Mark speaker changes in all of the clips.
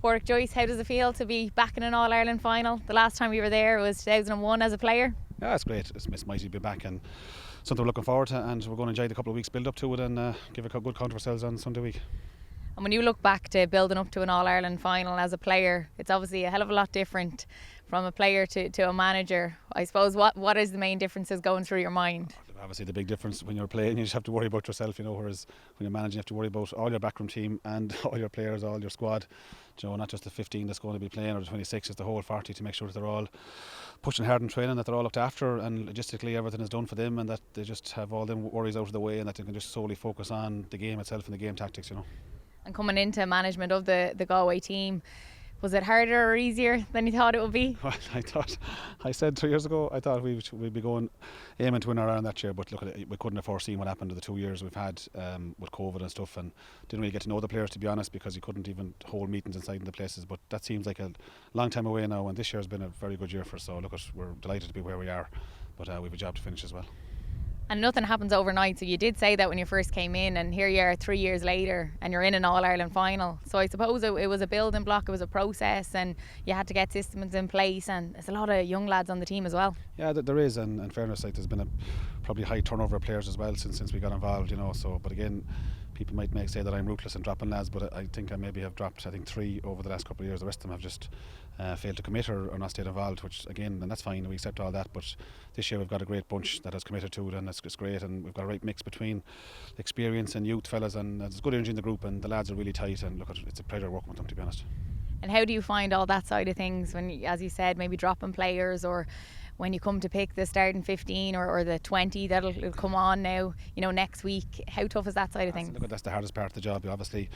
Speaker 1: Padraic Joyce, how does it feel to be back in an All-Ireland final? The last time you were there was 2001 as a player.
Speaker 2: Yeah, it's great. It's mighty to be back and something we're looking forward to, and we're going to enjoy the couple of weeks build up to it and give a good count of ourselves on Sunday week.
Speaker 1: And when you look back to building up to an All-Ireland final as a player, it's obviously a hell of a lot different from a player to a manager. I suppose what is the main differences going through your mind?
Speaker 2: Obviously the big difference when you're playing, you just have to worry about yourself, whereas when you're managing you have to worry about all your backroom team and all your players, all your squad, not just the 15 that's going to be playing or the 26, it's the whole 40, to make sure that they're all pushing hard in training, that they're all looked after and logistically everything is done for them, and that they just have all them worries out of the way and that they can just solely focus on the game itself and the game tactics.
Speaker 1: And coming into management of the Galway team, was it harder or easier than you thought it would be?
Speaker 2: Well, I said 2 years ago, I thought we'd be aiming to win our Ireland that year, but look, we couldn't have foreseen what happened in the 2 years we've had with COVID and stuff, and didn't really get to know the players, to be honest, because you couldn't even hold meetings inside in the places. But that seems like a long time away now, and this year has been a very good year for us. So look, we're delighted to be where we are, but we have a job to finish as well.
Speaker 1: And nothing happens overnight, so you did say that when you first came in, and here you are 3 years later and you're in an All-Ireland final. So I suppose it was a building block, it was a process, and you had to get systems in place, and there's a lot of young lads on the team as well.
Speaker 2: Yeah, there is, and in fairness, there's been a probably high turnover of players as well since we got involved, so but again, people might say that I'm ruthless in dropping lads, but I think I maybe have dropped 3 over the last couple of years. The rest of them have just failed to commit or not stayed involved, which again, and that's fine, we accept all that, but this year we've got a great bunch that has committed to it, and it's great, and we've got a right mix between experience and youth fellas, and there's good energy in the group, and the lads are really tight, and look, it's a pleasure working with them, to be honest.
Speaker 1: And how do you find all that side of things when, as you said, maybe dropping players, or when you come to pick the starting 15 or the 20 that'll come on now, next week? How tough is that side of things?
Speaker 2: Look, that's the hardest part of the job. Obviously,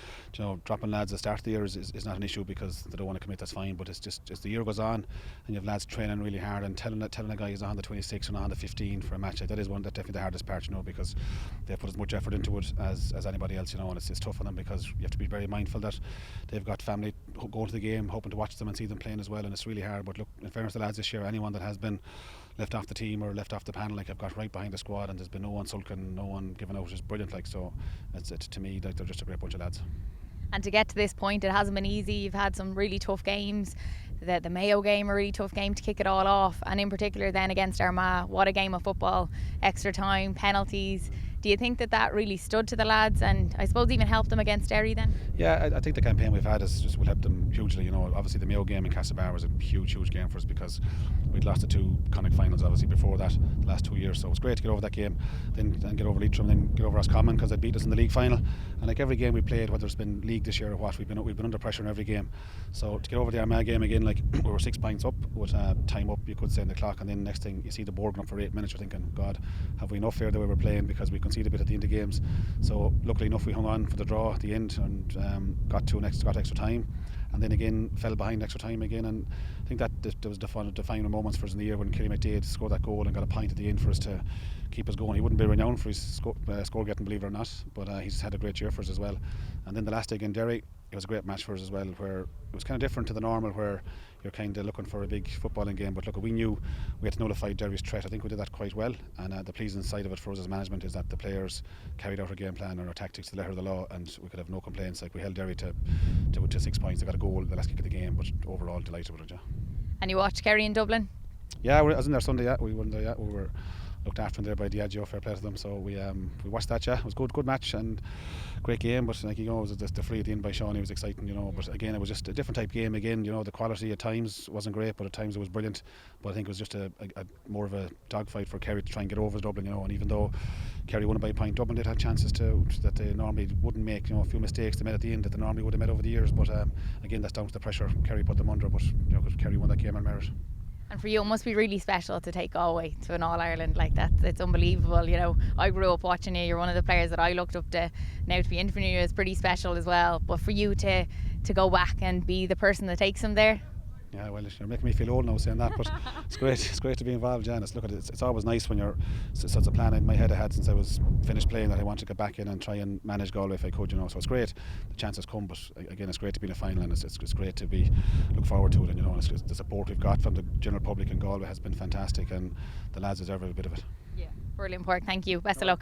Speaker 2: dropping lads at the start of the year is not an issue because they don't want to commit. That's fine. But it's just as the year goes on and you have lads training really hard and telling a guy he's on the 26 and on the 15 for a match, that is definitely the hardest part. Because they put as much effort into it as anybody else. And it's tough on them because you have to be very mindful that they've got family going to the game, hoping to watch them and see them playing as well. And it's really hard. But look, in fairness to the lads this year, anyone that has been left off the team or left off the panel, I've got right behind the squad, and there's been no one sulking, no one giving out. It's brilliant. So it's to me, they're just a great bunch of lads.
Speaker 1: And to get to this point, it hasn't been easy. You've had some really tough games. The Mayo game, a really tough game to kick it all off, and in particular then against Armagh, what a game of football, extra time, penalties. Do you think that really stood to the lads, and I suppose even helped them against Kerry then?
Speaker 2: Yeah, I think the campaign we've had will help them hugely. Obviously the Mayo game in Castlebar was a huge game for us because we'd lost the 2 Connacht finals obviously before that, the last 2 years. So it was great to get over that game, then get over Leitrim, then get over Roscommon because they beat us in the league final. And like every game we played, whether it's been league this year or what, we've been under pressure in every game. So to get over the Armagh game again, like we were 6 points up with time up, you could say, in the clock, and then next thing you see the board going up for 8 minutes, you're thinking, God, have we enough here the way we're playing, because we conceded a bit at the end of games. So luckily enough we hung on for the draw at the end and got extra time, and then again fell behind extra time again, and I think that there was defining moments for us in the year when Kerry McDade scored that goal and got a point at the end for us to keep us going. He wouldn't be renowned for his score getting, believe it or not, but he's had a great year for us as well. And then the last day again, Derry, it was a great match for us as well, where it was kind of different to the normal, where you're kind of looking for a big footballing game. But look, we knew we had to nullify Derry's threat. I think we did that quite well, and the pleasing side of it for us as management is that the players carried out our game plan and our tactics to the letter of the law, and we could have no complaints. Like, we held Derry to 6 points. They got a goal the last kick of the game, but overall delighted with it. Yeah.
Speaker 1: And you watched Kerry in Dublin?
Speaker 2: Yeah, I was in there Sunday. Yeah, we weren't there yet. We were looked after them there by Diageo, fair play to them. So we watched that. Yeah, it was good match and great game. But it was the free at the end by Sean. It was exciting, But again, it was just a different type game. Again, the quality at times wasn't great, but at times it was brilliant. But I think it was just a more of a dogfight for Kerry to try and get over Dublin. And even though Kerry won by a point, Dublin did have chances that they normally wouldn't make. A few mistakes they made at the end that they normally would have made over the years. But again, that's down to the pressure Kerry put them under. But because Kerry won that game on merit.
Speaker 1: And for you, it must be really special to take Galway to an All-Ireland like that. It's unbelievable. I grew up watching you. You're one of the players that I looked up to. Now to be interviewing you is pretty special as well. But for you to go back and be the person that takes them there.
Speaker 2: Yeah, well, you're making me feel old now saying that, but it's great. It's great to be involved, Janice. Look, it's always nice when you're. It's a plan in my head I had since I was finished playing that I want to get back in and try and manage Galway if I could, So it's great. The chances come, but again, it's great to be in a final, and it's great to look forward to it. And it's the support we've got from the general public in Galway has been fantastic, and the lads deserve a bit of it.
Speaker 1: Yeah, brilliant work. Thank you. Best of luck.